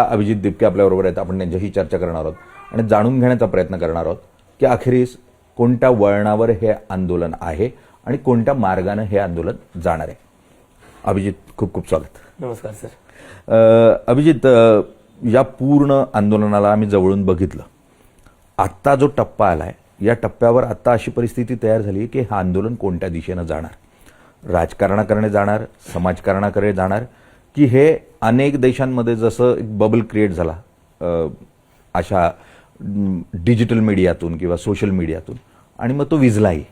अभिजित दिपके आपल्याबरोबर आहेत. आपण त्यांच्याशी चर्चा करणार आहोत आणि जाणून घेण्याचा प्रयत्न करणार आहोत की अखेरीस कोणत्या वळणावर हे आंदोलन आहे आणि कोणत्या मार्गाने हे आंदोलन जाणार आहे. अभिजित, खूप खूप स्वागत. नमस्कार सर. अभिजित, या पूर्ण आंदोलनाला आम्ही जवळून बघितलं. आत्ता जो टप्पा आलाय, या टप्प्यावर आता अशी परिस्थिती तयार झाली की हे आंदोलन कोणत्या दिशेने जाणार, राजकारणाकडे जाणार, समाजकारणाकडे जाणार, की हे अनेक देशांमध्ये जसं एक बबल क्रिएट झाला अशा डिजिटल मीडियातून किंवा सोशल मीडियातून आणि मग तो विझलाही,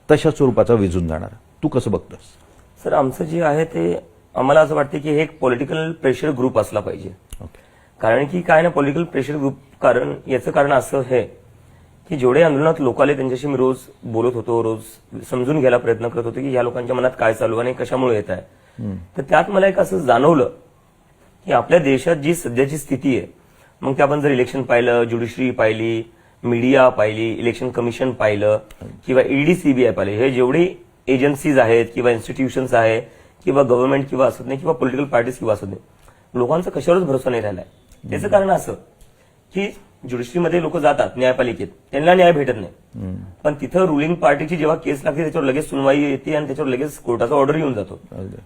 तशा स्वरूपाचा विझून जाणार. तू कसं बघतोस? सर, आमचं जे आहे ते आम्हाला असं वाटतं की हे एक पॉलिटिकल प्रेशर ग्रुप असला पाहिजे. कारण की काय ना, पॉलिटिकल प्रेशर ग्रुप याचं कारण असं आहे की जेवढे आंदोलनात लोक आले त्यांच्याशी मी रोज बोलत होतो, रोज समजून घ्यायला प्रयत्न करत होतो की या लोकांच्या मनात काय चालू आणि कशामुळे येत आहे. तर त्यात मला एक असं जाणवलं की आपल्या देशात जी सध्याची स्थिती आहे, मग ते आपण जर इलेक्शन पाहिलं, ज्युडिशरी पाहिली, मीडिया पाहिली, इलेक्शन कमिशन पाहिलं किंवा ईडी सीबीआय पाहिले, हे जेवढी एजन्सीज आहेत किंवा इन्स्टिट्यूशन्स आहेत किंवा गव्हर्नमेंट किंवा असत नाही किंवा पॉलिटिकल पार्टीज किंवा असत नाही, लोकांचा कशावरच भरोसा नाही राहिलाय. त्याचं कारण असं की ज्युडिशरीमध्ये लोक जातात, न्यायपालिकेत, त्यांना न्याय भेटत नाही. पण तिथं रुलिंग पार्टीची जेव्हा केस लागते त्याच्यावर लगेच सुनवाई येते आणि त्याच्यावर लगेच कोर्टाचा ऑर्डर येऊन जातो.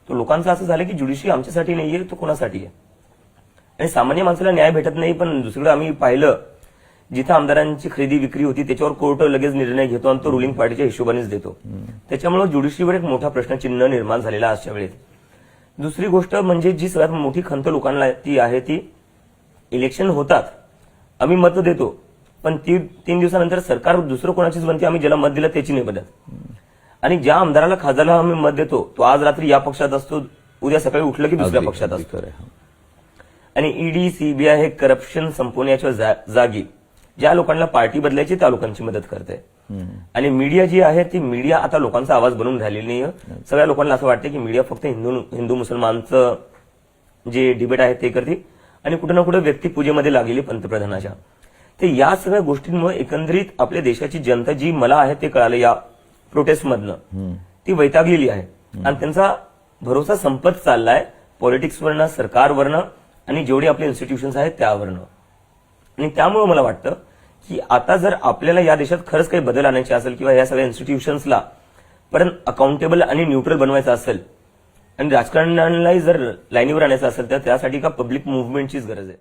तो लोकांचं असं झालं की ज्युडिशरी आमच्यासाठी नाहीये, तो कोणासाठी आहे. आणि सामान्य माणसाला न्याय भेटत नाही. पण दुसरीकडे आम्ही पाहिलं जिथं आमदारांची खरेदी विक्री होती त्याच्यावर कोर्ट लगेच निर्णय घेतो आणि तो रुलिंग पार्टीच्या हिशोबानेच देतो. त्याच्यामुळे ज्युडिशरीवर एक मोठा प्रश्नचिन्ह निर्माण झालेला अशा वेळेस. दुसरी गोष्ट म्हणजे जी सगळ्यात मोठी खंत लोकांना ती आहे ती, इलेक्शन होतात, आम्ही मत देतो, पण 3 दिवसानंतर सरकार दुसरं कोणाचीच बनते, आम्ही ज्याला मत दिलं त्याची नाही बदलत. आणि ज्या आमदाराला खासदाराला आम्ही मत देतो तो आज रात्री या पक्षात असतो, उद्या सकाळी उठलं की दुसऱ्या पक्षात असतो. आणि ईडी सीबीआय हे करप्शन संपवण्याच्या जागी ज्या लोकांना पार्टी बदलायची त्या लोकांची मदत करते. आणि मीडिया जी आहे ती मीडिया आता लोकांचा आवाज बनवून राहिलेली नाही. सगळ्या लोकांना असं वाटतं की मीडिया फक्त हिंदू मुसलमानचं जे डिबेट आहे ते करते आणि कुठे ना कुठे व्यक्तिपूजेमध्ये लागलेली पंतप्रधानाच्या. ते या सगळ्या गोष्टींमुळे एकंदरीत आपल्या देशाची जनता जी मला आहे ते कळालं या प्रोटेस्टमधनं, ती वैतागलेली आहे आणि त्यांचा भरोसा संपत चाललाय पॉलिटिक्सवरनं, सरकारवरनं आणि जेवढे आपले इन्स्टिट्यूशन्स आहेत त्यावरनं. आणि त्यामुळे मला वाटतं की आता जर आपल्याला या देशात खरंच काही बदल आणायचे असेल किंवा या सगळ्या इन्स्टिट्यूशन्सला परत अकाउंटेबल आणि न्यूट्रल बनवायचं असेल आणि राजकारणालाही जर लाईनीवर आणायचं असेल तर त्यासाठी का पब्लिक मुव्हमेंटचीच गरज आहे.